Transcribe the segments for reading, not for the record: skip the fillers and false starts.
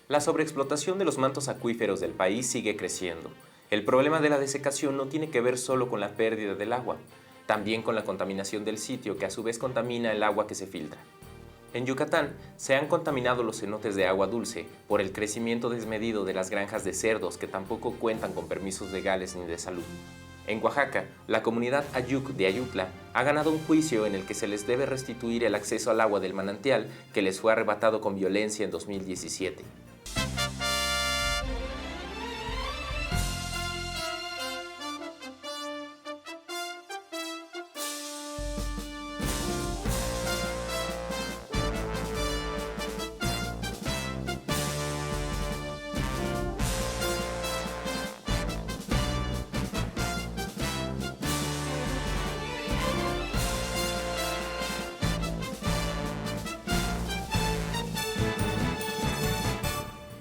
La sobreexplotación de los mantos acuíferos del país sigue creciendo. El problema de la desecación no tiene que ver solo con la pérdida del agua, también con la contaminación del sitio, que a su vez contamina el agua que se filtra. En Yucatán se han contaminado los cenotes de agua dulce por el crecimiento desmedido de las granjas de cerdos que tampoco cuentan con permisos legales ni de salud. En Oaxaca, la comunidad Ayuk de Ayutla ha ganado un juicio en el que se les debe restituir el acceso al agua del manantial que les fue arrebatado con violencia en 2017.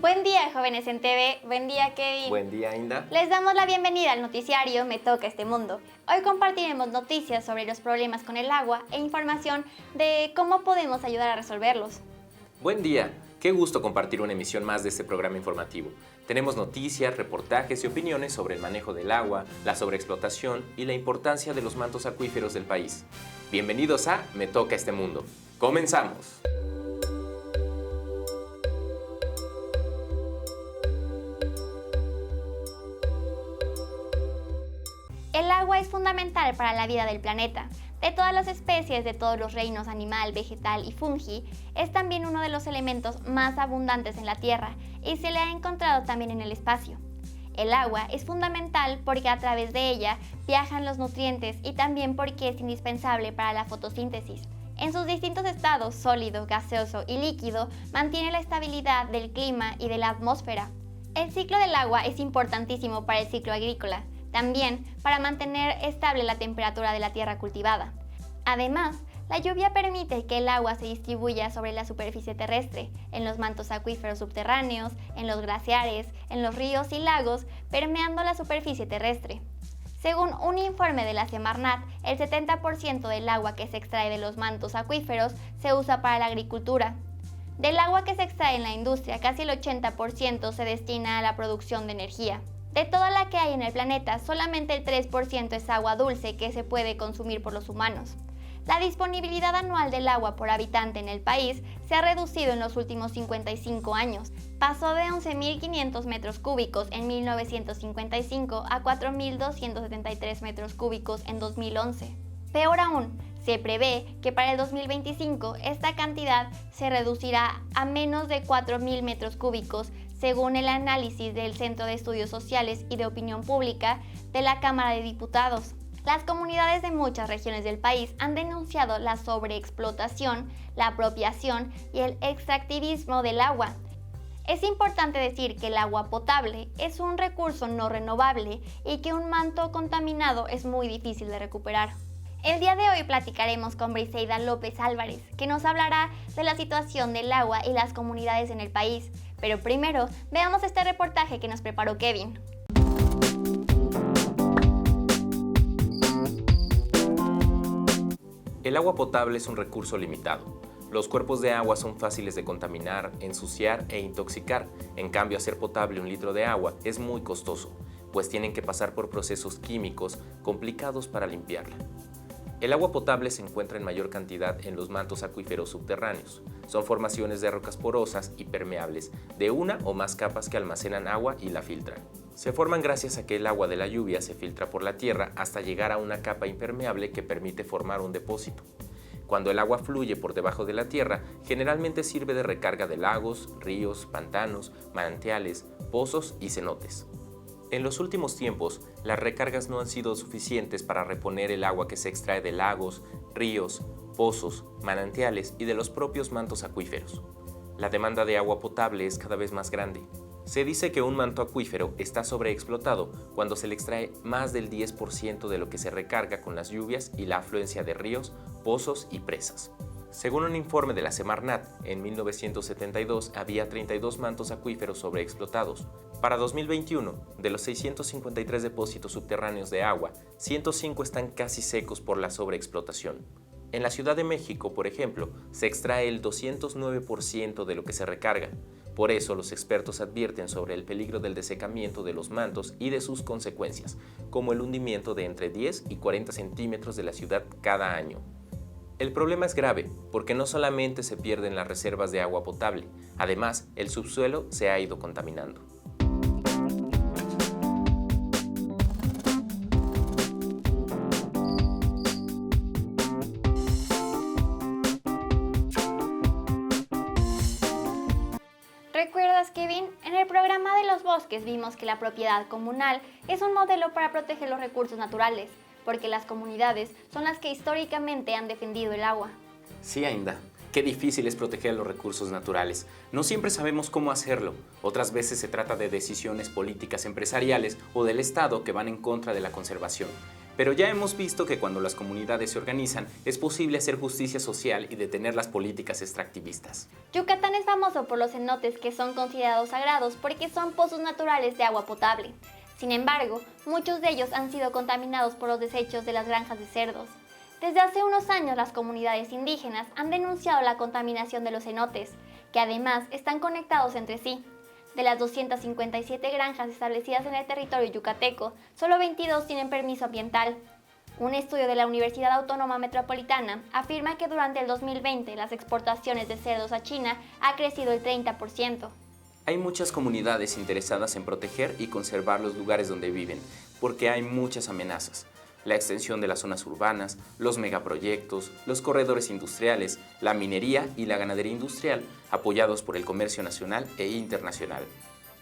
Buen día, jóvenes en TV. Buen día, Kevin. Buen día, Inda. Les damos la bienvenida al noticiario Me Toca Este Mundo. Hoy compartiremos noticias sobre los problemas con el agua e información de cómo podemos ayudar a resolverlos. Buen día. Qué gusto compartir una emisión más de este programa informativo. Tenemos noticias, reportajes y opiniones sobre el manejo del agua, la sobreexplotación y la importancia de los mantos acuíferos del país. Bienvenidos a Me Toca Este Mundo. ¡Comenzamos! El agua es fundamental para la vida del planeta. De todas las especies de todos los reinos animal, vegetal y fungi, es también uno de los elementos más abundantes en la Tierra y se le ha encontrado también en el espacio. El agua es fundamental porque a través de ella viajan los nutrientes y también porque es indispensable para la fotosíntesis. En sus distintos estados, sólido, gaseoso y líquido, mantiene la estabilidad del clima y de la atmósfera. El ciclo del agua es importantísimo para el ciclo agrícola, también para mantener estable la temperatura de la tierra cultivada. Además, la lluvia permite que el agua se distribuya sobre la superficie terrestre, en los mantos acuíferos subterráneos, en los glaciares, en los ríos y lagos, permeando la superficie terrestre. Según un informe de la Semarnat, el 70% del agua que se extrae de los mantos acuíferos se usa para la agricultura. Del agua que se extrae en la industria, casi el 80% se destina a la producción de energía. De toda la que hay en el planeta, solamente el 3% es agua dulce que se puede consumir por los humanos. La disponibilidad anual del agua por habitante en el país se ha reducido en los últimos 55 años. Pasó de 11.500 metros cúbicos en 1955 a 4.273 metros cúbicos en 2011. Peor aún, se prevé que para el 2025 esta cantidad se reducirá a menos de 4.000 metros cúbicos, según el análisis del Centro de Estudios Sociales y de Opinión Pública de la Cámara de Diputados. Las comunidades de muchas regiones del país han denunciado la sobreexplotación, la apropiación y el extractivismo del agua. Es importante decir que el agua potable es un recurso no renovable y que un manto contaminado es muy difícil de recuperar. El día de hoy platicaremos con Briseida López Álvarez, que nos hablará de la situación del agua y las comunidades en el país. Pero primero, veamos este reportaje que nos preparó Kevin. El agua potable es un recurso limitado. Los cuerpos de agua son fáciles de contaminar, ensuciar e intoxicar. En cambio, hacer potable un litro de agua es muy costoso, pues tienen que pasar por procesos químicos complicados para limpiarla. El agua potable se encuentra en mayor cantidad en los mantos acuíferos subterráneos. Son formaciones de rocas porosas y permeables, de una o más capas que almacenan agua y la filtran. Se forman gracias a que el agua de la lluvia se filtra por la tierra hasta llegar a una capa impermeable que permite formar un depósito. Cuando el agua fluye por debajo de la tierra, generalmente sirve de recarga de lagos, ríos, pantanos, manantiales, pozos y cenotes. En los últimos tiempos, las recargas no han sido suficientes para reponer el agua que se extrae de lagos, ríos, pozos, manantiales y de los propios mantos acuíferos. La demanda de agua potable es cada vez más grande. Se dice que un manto acuífero está sobreexplotado cuando se le extrae más del 10% de lo que se recarga con las lluvias y la afluencia de ríos, pozos y presas. Según un informe de la Semarnat, en 1972 había 32 mantos acuíferos sobreexplotados. Para 2021, de los 653 depósitos subterráneos de agua, 105 están casi secos por la sobreexplotación. En la Ciudad de México, por ejemplo, se extrae el 209% de lo que se recarga. Por eso los expertos advierten sobre el peligro del desecamiento de los mantos y de sus consecuencias, como el hundimiento de entre 10 y 40 centímetros de la ciudad cada año. El problema es grave porque no solamente se pierden las reservas de agua potable, además el subsuelo se ha ido contaminando. ¿Recuerdas, Kevin? En el programa de los bosques vimos que la propiedad comunal es un modelo para proteger los recursos naturales, porque las comunidades son las que históricamente han defendido el agua. Sí, Ainda, qué difícil es proteger los recursos naturales. No siempre sabemos cómo hacerlo. Otras veces se trata de decisiones políticas empresariales o del Estado que van en contra de la conservación. Pero ya hemos visto que cuando las comunidades se organizan, es posible hacer justicia social y detener las políticas extractivistas. Yucatán es famoso por los cenotes que son considerados sagrados porque son pozos naturales de agua potable. Sin embargo, muchos de ellos han sido contaminados por los desechos de las granjas de cerdos. Desde hace unos años las comunidades indígenas han denunciado la contaminación de los cenotes, que además están conectados entre sí. De las 257 granjas establecidas en el territorio yucateco, solo 22 tienen permiso ambiental. Un estudio de la Universidad Autónoma Metropolitana afirma que durante el 2020 las exportaciones de cerdos a China ha crecido el 30%. Hay muchas comunidades interesadas en proteger y conservar los lugares donde viven, porque hay muchas amenazas. La extensión de las zonas urbanas, los megaproyectos, los corredores industriales, la minería y la ganadería industrial, apoyados por el comercio nacional e internacional.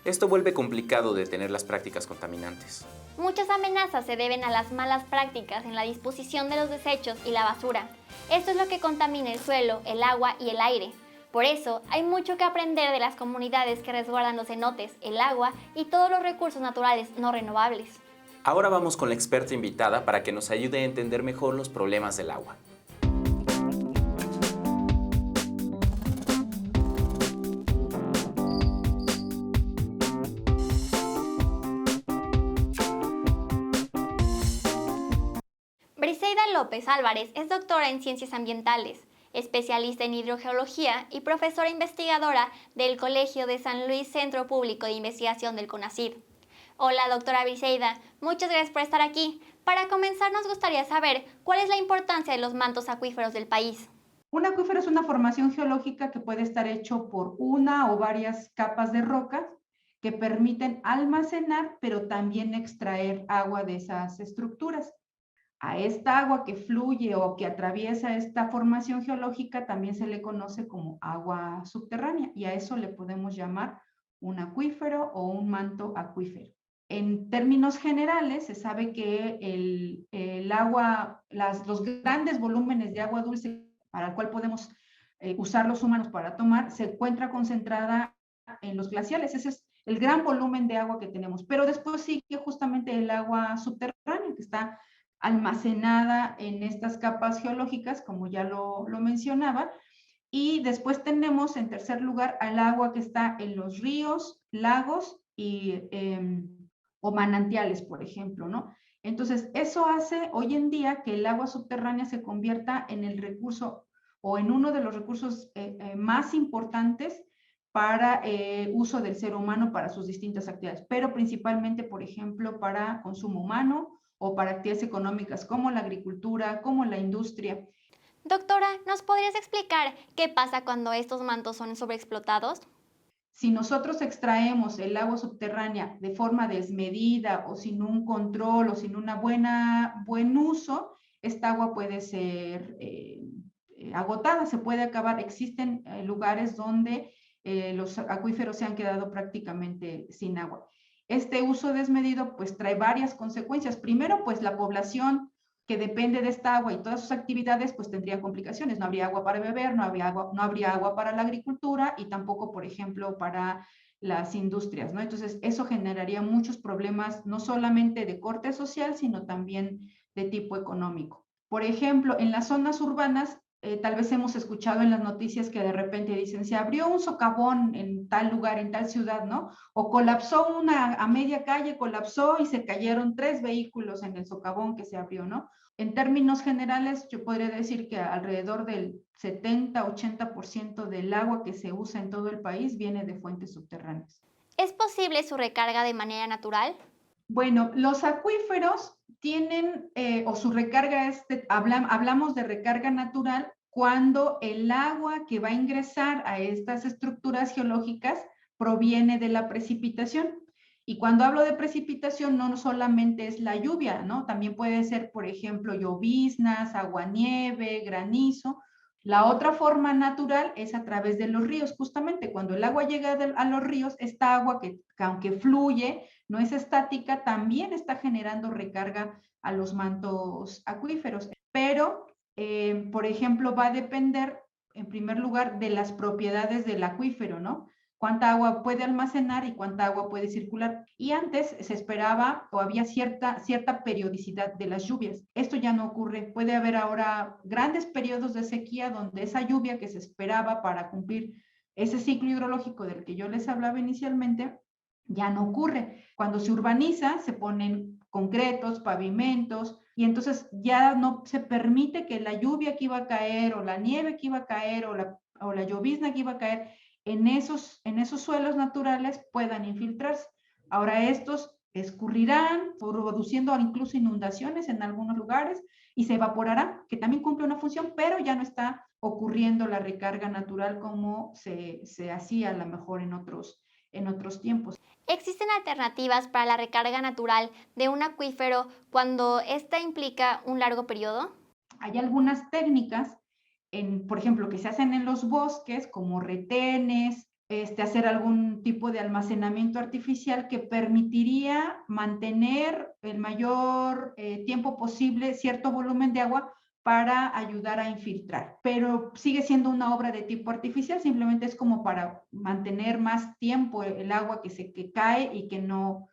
Esto vuelve complicado detener las prácticas contaminantes. Muchas amenazas se deben a las malas prácticas en la disposición de los desechos y la basura. Esto es lo que contamina el suelo, el agua y el aire. Por eso, hay mucho que aprender de las comunidades que resguardan los cenotes, el agua y todos los recursos naturales no renovables. Ahora vamos con la experta invitada para que nos ayude a entender mejor los problemas del agua. Briseida López Álvarez es doctora en Ciencias Ambientales, especialista en hidrogeología y profesora investigadora del Colegio de San Luis Centro Público de Investigación del CONACYT. Hola, doctora Briseida, muchas gracias por estar aquí. Para comenzar, nos gustaría saber cuál es la importancia de los mantos acuíferos del país. Un acuífero es una formación geológica que puede estar hecho por una o varias capas de rocas que permiten almacenar, pero también extraer agua de esas estructuras. A esta agua que fluye o que atraviesa esta formación geológica también se le conoce como agua subterránea y a eso le podemos llamar un acuífero o un manto acuífero. En términos generales, se sabe que el agua, los grandes volúmenes de agua dulce para el cual podemos usar los humanos para tomar, se encuentra concentrada en los glaciales. Ese es el gran volumen de agua que tenemos. Pero después sigue justamente el agua subterránea, que está almacenada en estas capas geológicas, como ya lo mencionaba. Y después tenemos, en tercer lugar, al agua que está en los ríos, lagos o manantiales, por ejemplo, ¿no? Entonces, eso hace hoy en día que el agua subterránea se convierta en el recurso o en uno de los recursos más importantes para uso del ser humano para sus distintas actividades, pero principalmente, por ejemplo, para consumo humano o para actividades económicas como la agricultura, como la industria. Doctora, ¿nos podrías explicar qué pasa cuando estos mantos son sobreexplotados? Si nosotros extraemos el agua subterránea de forma desmedida o sin un control o sin un buen uso, esta agua puede ser agotada, se puede acabar. Existen lugares donde los acuíferos se han quedado prácticamente sin agua. Este uso desmedido pues trae varias consecuencias. Primero, pues la población que depende de esta agua y todas sus actividades, pues tendría complicaciones. No habría agua para beber, no habría agua para la agricultura y tampoco, por ejemplo, para las industrias, ¿no? Entonces, eso generaría muchos problemas, no solamente de corte social, sino también de tipo económico. Por ejemplo, en las zonas urbanas, tal vez hemos escuchado en las noticias que de repente dicen, se abrió un socavón en tal lugar, en tal ciudad, ¿no? O colapsó a media calle, colapsó y se cayeron 3 vehículos en el socavón que se abrió, ¿no? En términos generales, yo podría decir que alrededor del 70-80% del agua que se usa en todo el país viene de fuentes subterráneas. ¿Es posible su recarga de manera natural? Bueno, los acuíferos tienen, o su recarga hablamos de recarga natural cuando el agua que va a ingresar a estas estructuras geológicas proviene de la precipitación. Y cuando hablo de precipitación, no solamente es la lluvia, ¿no? También puede ser, por ejemplo, lloviznas, aguanieve, granizo. La otra forma natural es a través de los ríos, justamente cuando el agua llega a los ríos, esta agua que aunque fluye, no es estática, también está generando recarga a los mantos acuíferos. Pero, por ejemplo, va a depender, en primer lugar, de las propiedades del acuífero, ¿no? Cuánta agua puede almacenar y cuánta agua puede circular. Y antes se esperaba o había cierta periodicidad de las lluvias. Esto ya no ocurre. Puede haber ahora grandes periodos de sequía donde esa lluvia que se esperaba para cumplir ese ciclo hidrológico del que yo les hablaba inicialmente, ya no ocurre. Cuando se urbaniza, se ponen concretos, pavimentos, y entonces ya no se permite que la lluvia que iba a caer, o la nieve que iba a caer, o la llovizna que iba a caer en esos suelos naturales puedan infiltrarse. Ahora estos escurrirán, produciendo incluso inundaciones en algunos lugares, y se evaporarán, que también cumple una función, pero ya no está ocurriendo la recarga natural como se hacía a lo mejor en otros tiempos. ¿Existen alternativas para la recarga natural de un acuífero cuando esta implica un largo periodo? Hay algunas técnicas, por ejemplo, que se hacen en los bosques, como retenes, hacer algún tipo de almacenamiento artificial que permitiría mantener el mayor tiempo posible cierto volumen de agua para ayudar a infiltrar. Pero sigue siendo una obra de tipo artificial, simplemente es como para mantener más tiempo el agua que cae y que no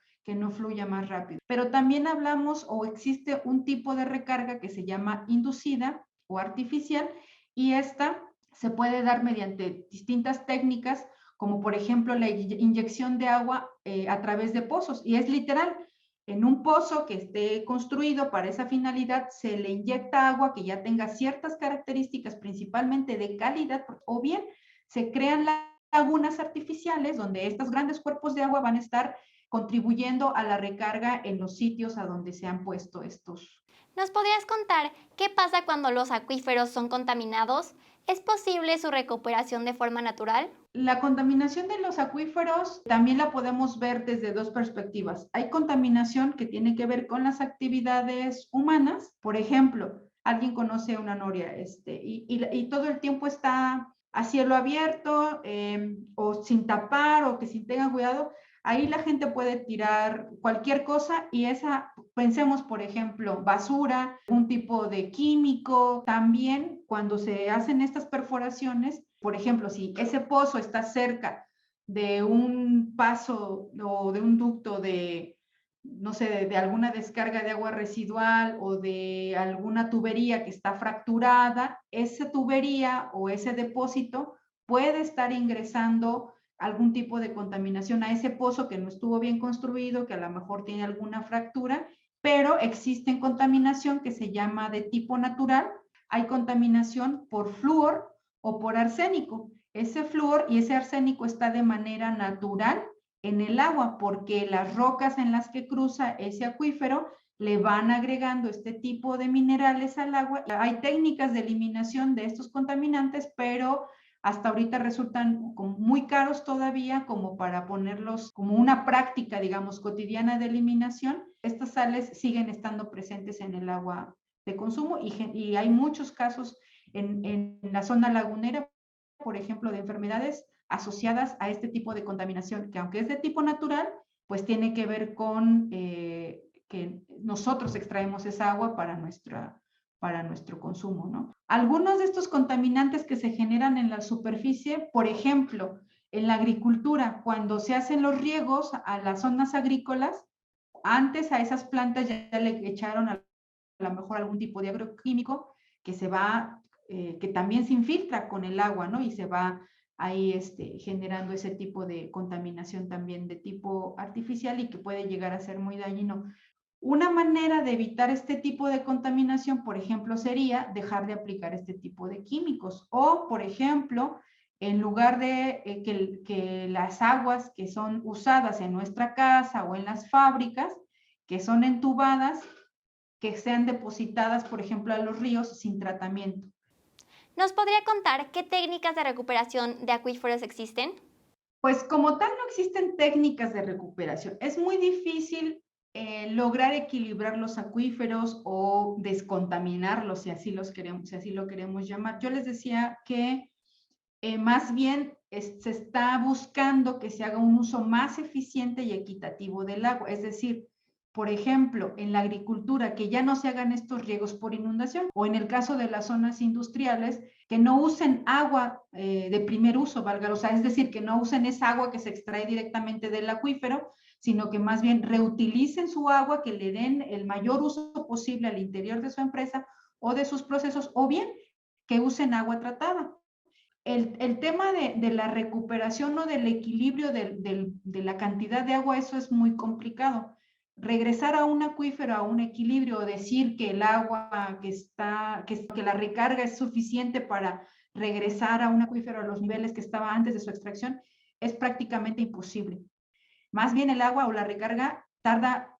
fluya más rápido. Pero también hablamos o existe un tipo de recarga que se llama inducida o artificial, y esta se puede dar mediante distintas técnicas, como por ejemplo la inyección de agua a través de pozos, y es literal. En un pozo que esté construido para esa finalidad, se le inyecta agua que ya tenga ciertas características, principalmente de calidad, o bien se crean lagunas artificiales donde estos grandes cuerpos de agua van a estar contribuyendo a la recarga en los sitios a donde se han puesto estos. ¿Nos podrías contar qué pasa cuando los acuíferos son contaminados? ¿Es posible su recuperación de forma natural? La contaminación de los acuíferos también la podemos ver desde dos perspectivas. Hay contaminación que tiene que ver con las actividades humanas. Por ejemplo, alguien conoce una noria y todo el tiempo está a cielo abierto, o sin tapar, o que sin tenga cuidado. Ahí la gente puede tirar cualquier cosa, y pensemos, por ejemplo, basura, un tipo de químico. También cuando se hacen estas perforaciones, por ejemplo, si ese pozo está cerca de un paso o de un ducto no sé, de alguna descarga de agua residual o de alguna tubería que está fracturada, esa tubería o ese depósito puede estar ingresando algún tipo de contaminación a ese pozo que no estuvo bien construido, que a lo mejor tiene alguna fractura, pero existe contaminación que se llama de tipo natural. Hay contaminación por flúor o por arsénico. Ese flúor y ese arsénico está de manera natural en el agua, porque las rocas en las que cruza ese acuífero le van agregando este tipo de minerales al agua. Hay técnicas de eliminación de estos contaminantes, pero hasta ahorita resultan muy caros todavía como para ponerlos como una práctica, digamos, cotidiana de eliminación. Estas sales siguen estando presentes en el agua de consumo, y hay muchos casos en la zona lagunera, por ejemplo, de enfermedades asociadas a este tipo de contaminación, que aunque es de tipo natural, pues tiene que ver con que nosotros extraemos esa agua para nuestro consumo, ¿no? Algunos de estos contaminantes que se generan en la superficie, por ejemplo, en la agricultura, cuando se hacen los riegos a las zonas agrícolas, antes a esas plantas ya le echaron a lo mejor algún tipo de agroquímico que se va que también se infiltra con el agua, ¿no? Y se va ahí generando ese tipo de contaminación también de tipo artificial y que puede llegar a ser muy dañino. Una manera de evitar este tipo de contaminación, por ejemplo, sería dejar de aplicar este tipo de químicos o, por ejemplo, en lugar de que las aguas que son usadas en nuestra casa o en las fábricas, que son entubadas, que sean depositadas, por ejemplo, a los ríos sin tratamiento. ¿Nos podría contar qué técnicas de recuperación de acuíferos existen? Pues como tal no existen técnicas de recuperación. Es muy difícil lograr equilibrar los acuíferos o descontaminarlos, si así lo queremos llamar. Yo les decía que más bien se está buscando que se haga un uso más eficiente y equitativo del agua. Es decir, por ejemplo, en la agricultura, que ya no se hagan estos riegos por inundación, o en el caso de las zonas industriales, que no usen agua de primer uso, valga, o sea, es decir, que no usen esa agua que se extrae directamente del acuífero, sino que más bien reutilicen su agua, que le den el mayor uso posible al interior de su empresa o de sus procesos, o bien que usen agua tratada. El tema de la recuperación o del equilibrio de la cantidad de agua, eso es muy complicado. Regresar a un acuífero, a un equilibrio, o decir que el agua que la recarga es suficiente para regresar a un acuífero a los niveles que estaba antes de su extracción, es prácticamente imposible. Más bien el agua o la recarga tarda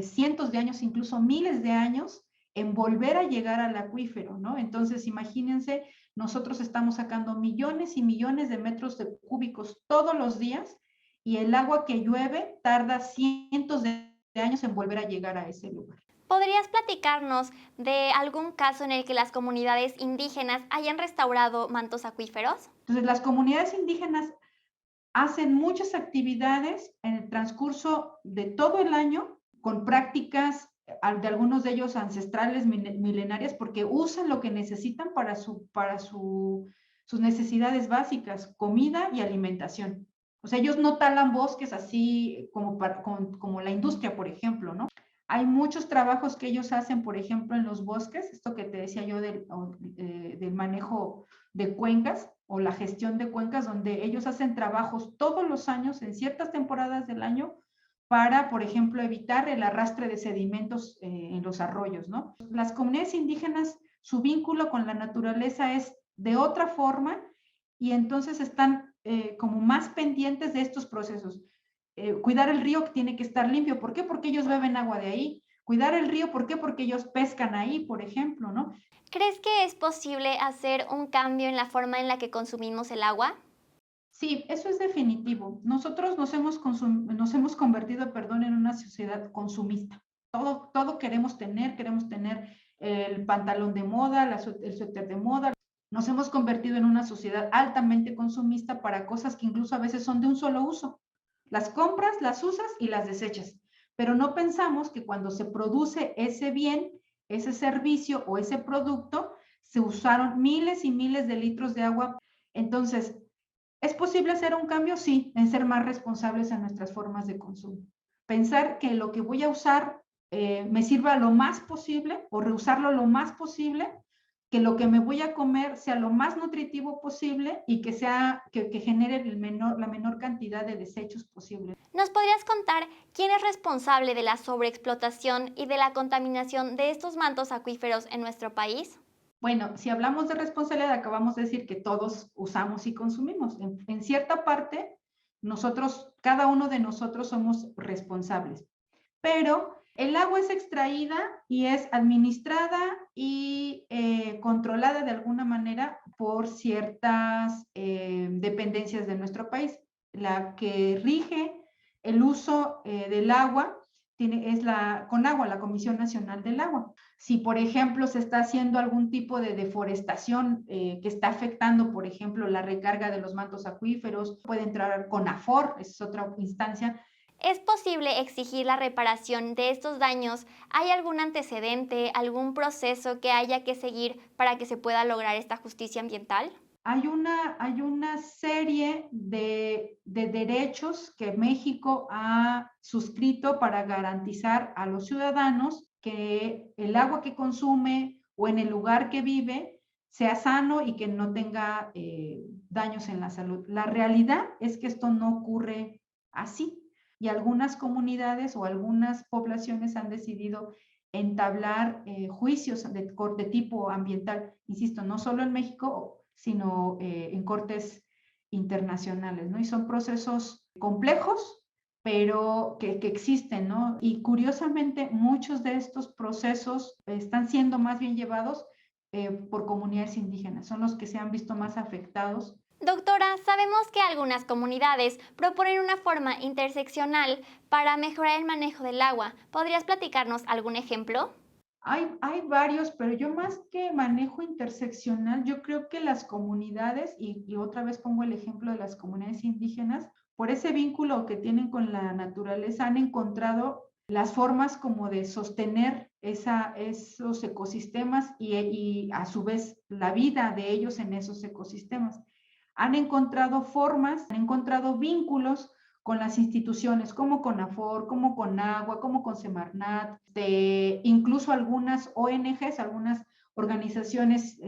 cientos de años, incluso miles de años en volver a llegar al acuífero, ¿no? Entonces, imagínense, nosotros estamos sacando millones y millones de metros cúbicos todos los días y el agua que llueve tarda cientos de años en volver a llegar a ese lugar. ¿Podrías platicarnos de algún caso en el que las comunidades indígenas hayan restaurado mantos acuíferos? Entonces, las comunidades indígenas hacen muchas actividades en el transcurso de todo el año con prácticas de algunos de ellos ancestrales milenarias porque usan lo que necesitan para sus necesidades básicas, comida y alimentación. O sea, ellos no talan bosques así como la industria, por ejemplo, ¿no? Hay muchos trabajos que ellos hacen, por ejemplo, en los bosques, esto que te decía yo del manejo de cuencas o la gestión de cuencas, donde ellos hacen trabajos todos los años en ciertas temporadas del año para, por ejemplo, evitar el arrastre de sedimentos en los arroyos, ¿no? Las comunidades indígenas, su vínculo con la naturaleza es de otra forma y entonces están como más pendientes de estos procesos. Cuidar el río que tiene que estar limpio. ¿Por qué? Porque ellos beben agua de ahí. Cuidar el río, ¿por qué? Porque ellos pescan ahí, por ejemplo, ¿no? ¿Crees que es posible hacer un cambio en la forma en la que consumimos el agua? Sí, eso es definitivo. Nosotros nos hemos convertido, perdón, en una sociedad consumista. Todo queremos tener el pantalón de moda, el suéter de moda. Nos hemos convertido en una sociedad altamente consumista para cosas que incluso a veces son de un solo uso. Las compras, las usas y las desechas. Pero no pensamos que cuando se produce ese bien, ese servicio o ese producto, se usaron miles y miles de litros de agua. Entonces, ¿es posible hacer un cambio? Sí, en ser más responsables en nuestras formas de consumo. Pensar que lo que voy a usar me sirva lo más posible o reusarlo lo más posible, que lo que me voy a comer sea lo más nutritivo posible y que genere la menor cantidad de desechos posible. ¿Nos podrías contar quién es responsable de la sobreexplotación y de la contaminación de estos mantos acuíferos en nuestro país? Bueno, si hablamos de responsabilidad, acabamos de decir que todos usamos y consumimos. En cierta parte, cada uno de nosotros somos responsables, pero el agua es extraída y es administrada y controlada de alguna manera por ciertas dependencias de nuestro país. La que rige el uso del agua es la CONAGUA, la Comisión Nacional del Agua. Si, por ejemplo, se está haciendo algún tipo de deforestación que está afectando, por ejemplo, la recarga de los mantos acuíferos, puede entrar CONAFOR, esa es otra instancia. ¿Es posible exigir la reparación de estos daños? ¿Hay algún antecedente, algún proceso que haya que seguir para que se pueda lograr esta justicia ambiental? Hay una serie de derechos que México ha suscrito para garantizar a los ciudadanos que el agua que consume o en el lugar que vive sea sano y que no tenga daños en la salud. La realidad es que esto no ocurre así y algunas comunidades o algunas poblaciones han decidido entablar juicios de tipo ambiental, insisto, no solo en México, sino en cortes internacionales, ¿no? Y son procesos complejos, pero que existen, ¿no? Y curiosamente muchos de estos procesos están siendo más bien llevados por comunidades indígenas, son los que se han visto más afectados. Doctora, sabemos que algunas comunidades proponen una forma interseccional para mejorar el manejo del agua. ¿Podrías platicarnos algún ejemplo? Hay varios, pero yo más que manejo interseccional, yo creo que las comunidades, y otra vez pongo el ejemplo de las comunidades indígenas, por ese vínculo que tienen con la naturaleza, han encontrado las formas como de sostener esos ecosistemas y a su vez la vida de ellos en esos ecosistemas. Han encontrado formas, han encontrado vínculos con las instituciones, como CONAFOR, como CONAGUA, como con Semarnat, incluso algunas ONGs, algunas organizaciones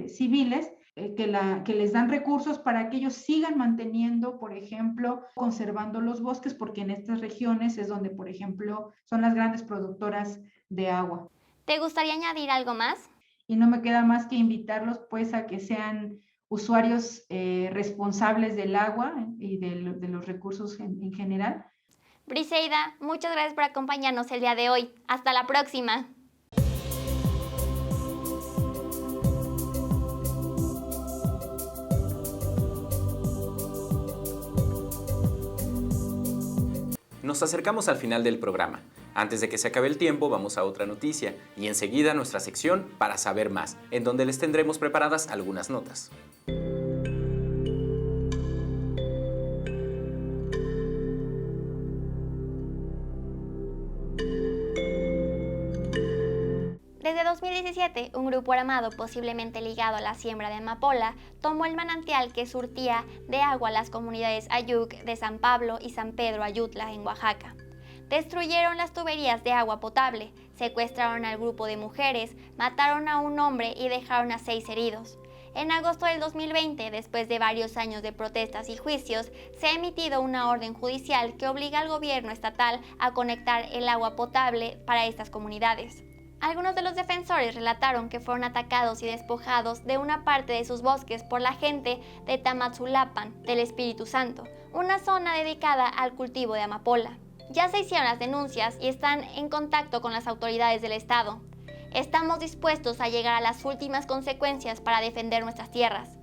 civiles, que les dan recursos para que ellos sigan manteniendo, por ejemplo, conservando los bosques, porque en estas regiones es donde, por ejemplo, son las grandes productoras de agua. ¿Te gustaría añadir algo más? Y no me queda más que invitarlos pues a que sean usuarios responsables del agua y de los recursos en general. Briseida, muchas gracias por acompañarnos el día de hoy. Hasta la próxima. Nos acercamos al final del programa. Antes de que se acabe el tiempo, vamos a otra noticia y enseguida nuestra sección Para saber más, en donde les tendremos preparadas algunas notas. Desde 2017, un grupo armado posiblemente ligado a la siembra de amapola tomó el manantial que surtía de agua a las comunidades Ayuk de San Pablo y San Pedro Ayutla en Oaxaca. Destruyeron las tuberías de agua potable, secuestraron al grupo de mujeres, mataron a un hombre y dejaron a 6 heridos. En agosto del 2020, después de varios años de protestas y juicios, se ha emitido una orden judicial que obliga al gobierno estatal a conectar el agua potable para estas comunidades. Algunos de los defensores relataron que fueron atacados y despojados de una parte de sus bosques por la gente de Tamazulapan, del Espíritu Santo, una zona dedicada al cultivo de amapola. Ya se hicieron las denuncias y están en contacto con las autoridades del estado. Estamos dispuestos a llegar a las últimas consecuencias para defender nuestras tierras.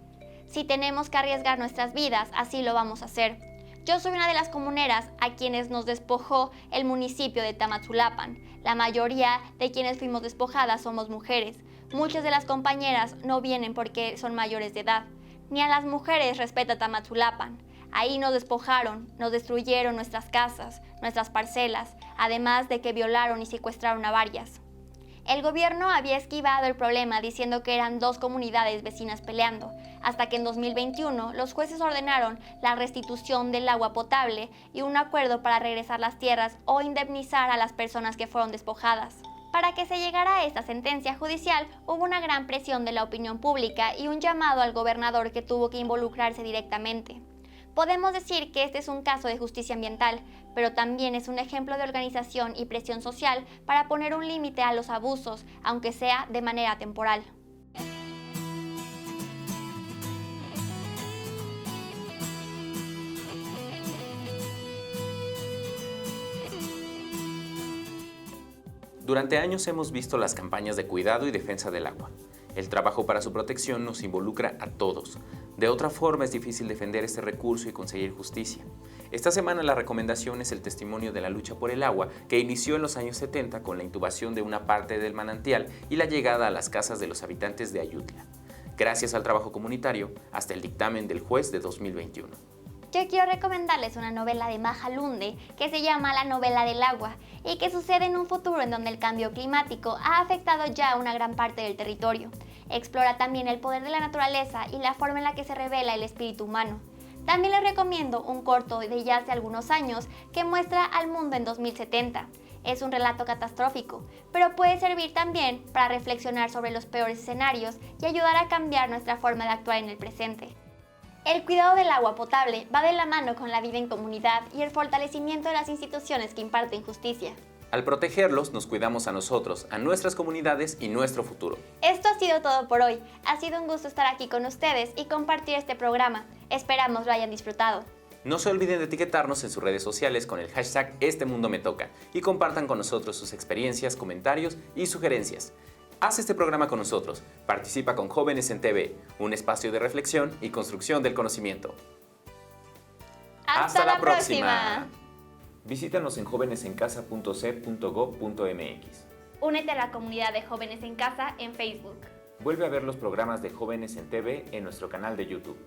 Si tenemos que arriesgar nuestras vidas, así lo vamos a hacer. Yo soy una de las comuneras a quienes nos despojó el municipio de Tamazulapan. La mayoría de quienes fuimos despojadas somos mujeres. Muchas de las compañeras no vienen porque son mayores de edad. Ni a las mujeres respeta Tamazulapan. Ahí nos despojaron, nos destruyeron nuestras casas, nuestras parcelas, además de que violaron y secuestraron a varias. El gobierno había esquivado el problema diciendo que eran 2 comunidades vecinas peleando, hasta que en 2021 los jueces ordenaron la restitución del agua potable y un acuerdo para regresar las tierras o indemnizar a las personas que fueron despojadas. Para que se llegara a esta sentencia judicial, hubo una gran presión de la opinión pública y un llamado al gobernador que tuvo que involucrarse directamente. Podemos decir que este es un caso de justicia ambiental, pero también es un ejemplo de organización y presión social para poner un límite a los abusos, aunque sea de manera temporal. Durante años hemos visto las campañas de cuidado y defensa del agua. El trabajo para su protección nos involucra a todos. De otra forma es difícil defender este recurso y conseguir justicia. Esta semana la recomendación es el testimonio de la lucha por el agua que inició en los años 70 con la intubación de una parte del manantial y la llegada a las casas de los habitantes de Ayutla. Gracias al trabajo comunitario, hasta el dictamen del juez de 2021. Yo quiero recomendarles una novela de Maja Lunde que se llama La novela del agua y que sucede en un futuro en donde el cambio climático ha afectado ya una gran parte del territorio. Explora también el poder de la naturaleza y la forma en la que se revela el espíritu humano. También les recomiendo un corto de ya hace algunos años que muestra al mundo en 2070. Es un relato catastrófico, pero puede servir también para reflexionar sobre los peores escenarios y ayudar a cambiar nuestra forma de actuar en el presente. El cuidado del agua potable va de la mano con la vida en comunidad y el fortalecimiento de las instituciones que imparten justicia. Al protegerlos, nos cuidamos a nosotros, a nuestras comunidades y nuestro futuro. Esto ha sido todo por hoy. Ha sido un gusto estar aquí con ustedes y compartir este programa. Esperamos lo hayan disfrutado. No se olviden de etiquetarnos en sus redes sociales con el hashtag Este Mundo Me Toca y compartan con nosotros sus experiencias, comentarios y sugerencias. Haz este programa con nosotros. Participa con Jóvenes en TV, un espacio de reflexión y construcción del conocimiento. ¡Hasta la próxima! Visítanos en jovenesencasa.c.gov.mx. Únete a la comunidad de Jóvenes en Casa en Facebook. Vuelve a ver los programas de Jóvenes en TV en nuestro canal de YouTube.